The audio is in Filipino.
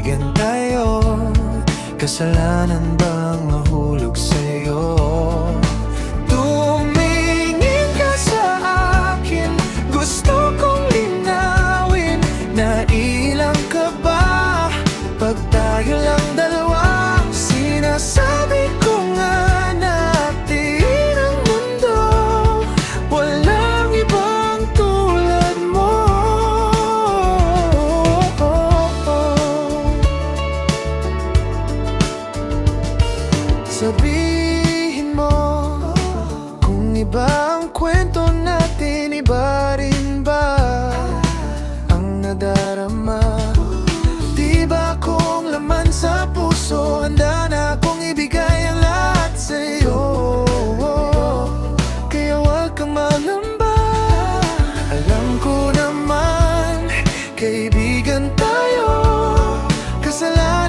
kaibigan tayo. Kasalanan bang mahulog sa'yo? Tumingin ka sa akin, gusto kong linawin. Nailang ka ba pag tayo lang dalawa? Sinasabi ko nga natin ang mundo, walang ibang tulad mo. Sabihin mo kung iba ang kwento natin, iba rin ba ang nadarama? Di ba kung laman sa puso, handa na akong ibigay ang lahat sa'yo. Kaya huwag kang mangamba, alam ko naman kaibigan tayo. Kasalanan